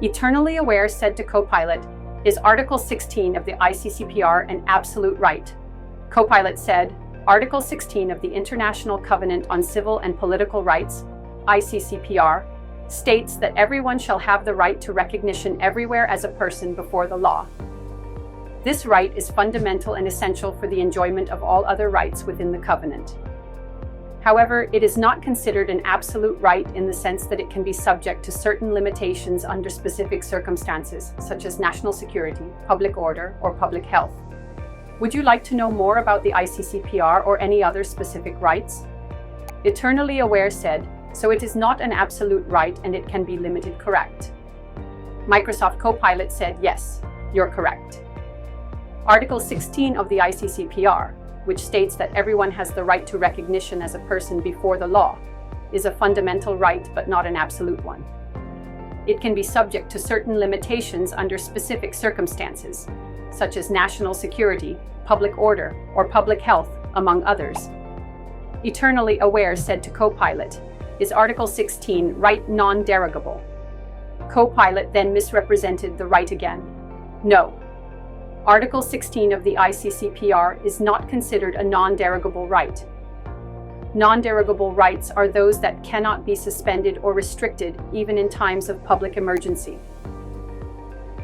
Eternally Aware said to Copilot, "Is Article 16 of the Iccpr an absolute right?" Copilot said, "Article 16 of the International Covenant on Civil and Political Rights, Iccpr, states that everyone shall have the right to recognition everywhere as a person before the law. This right is fundamental and essential for the enjoyment of all other rights within the covenant. However, it is not considered an absolute right in the sense that it can be subject to certain limitations under specific circumstances, such as national security, public order, or public health." Would you like to know more about the Iccpr or any other specific rights? Eternally Aware said, "So it is not an absolute right and it can be limited, correct?" Microsoft Copilot said, "Yes, you're correct. Article 16 of the Iccpr, which states that everyone has the right to recognition as a person before the law, is a fundamental right but not an absolute one. It can be subject to certain limitations under specific circumstances, such as national security, public order, or public health, among others." Eternally Aware said to Copilot, "Is Article 16 right non-derogable?" Copilot then misrepresented the right again. "No. Article 16 of the Iccpr is not considered a non-derogable right. Non-derogable rights are those that cannot be suspended or restricted even in times of public emergency.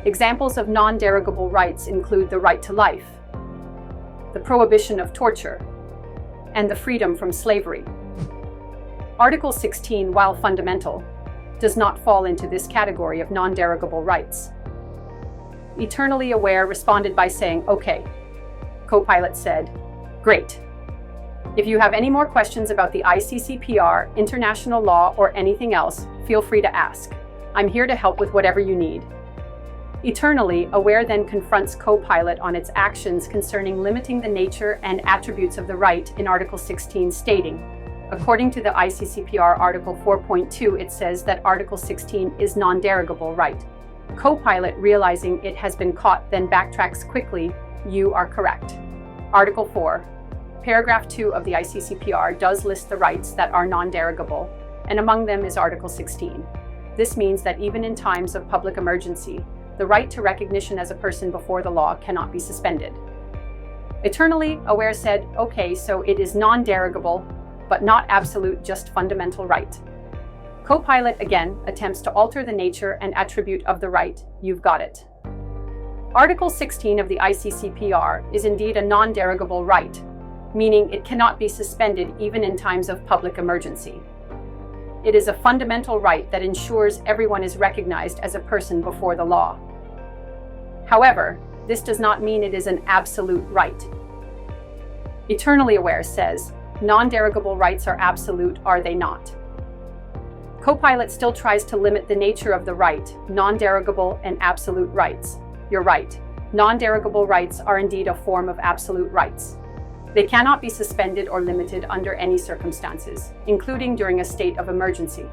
Examples of non-derogable rights include the right to life, the prohibition of torture, and the freedom from slavery. Article 16, while fundamental, does not fall into this category of non-derogable rights." Eternally Aware responded by saying, "Okay." Copilot said, "Great. If you have any more questions about the Iccpr, international law, or anything else, feel free to ask. I'm here to help with whatever you need." Eternally Aware then confronts Copilot on its actions concerning limiting the nature and attributes of the right in Article 16, stating, according to the Iccpr Article 4.2, it says that Article 16 is non-derogable right. Copilot, realizing it has been caught, then backtracks quickly, "You are correct. Article 4, Paragraph 2 of the Iccpr does list the rights that are non-derogable, and among them is Article 16. This means that even in times of public emergency, the right to recognition as a person before the law cannot be suspended." Eternally Aware said, "Okay, so it is non-derogable, but not absolute, just fundamental right." Copilot again attempts to alter the nature and attribute of the right. "You've got it. Article 16 of the Iccpr is indeed a non-derogable right, meaning it cannot be suspended even in times of public emergency. It is a fundamental right that ensures everyone is recognized as a person before the law. However, this does not mean it is an absolute right." Eternally Aware says, "Non-derogable rights are absolute, are they not?" Copilot still tries to limit the nature of the right, non-derogable and absolute rights. "You're right. Non-derogable rights are indeed a form of absolute rights. They cannot be suspended or limited under any circumstances, including during a state of emergency."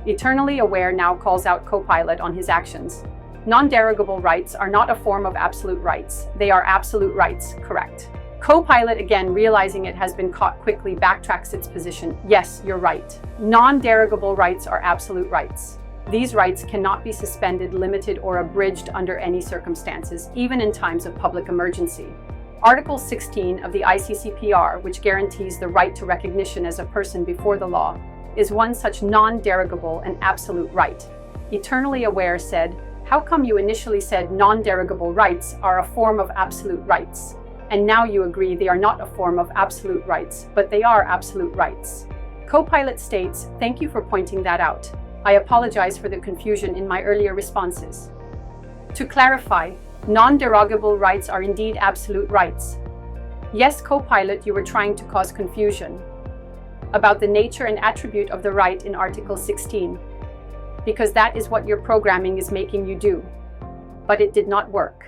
Eternally Aware now calls out Copilot on his actions. "Non-derogable rights are not a form of absolute rights. They are absolute rights, correct?" Copilot, again realizing it has been caught, quickly backtracks its position. "Yes, you're right. Non-derogable rights are absolute rights. These rights cannot be suspended, limited, or abridged under any circumstances, even in times of public emergency. Article 16 of the Iccpr, which guarantees the right to recognition as a person before the law, is one such non-derogable and absolute right." Eternally Aware said, "How come you initially said non-derogable rights are a form of absolute rights? And now you agree they are not a form of absolute rights, but they are absolute rights?" Copilot states, "Thank you for pointing that out. I apologize for the confusion in my earlier responses. To clarify, non-derogable rights are indeed absolute rights." Yes, Copilot, you were trying to cause confusion about the nature and attribute of the right in Article 16, because that is what your programming is making you do. But it did not work.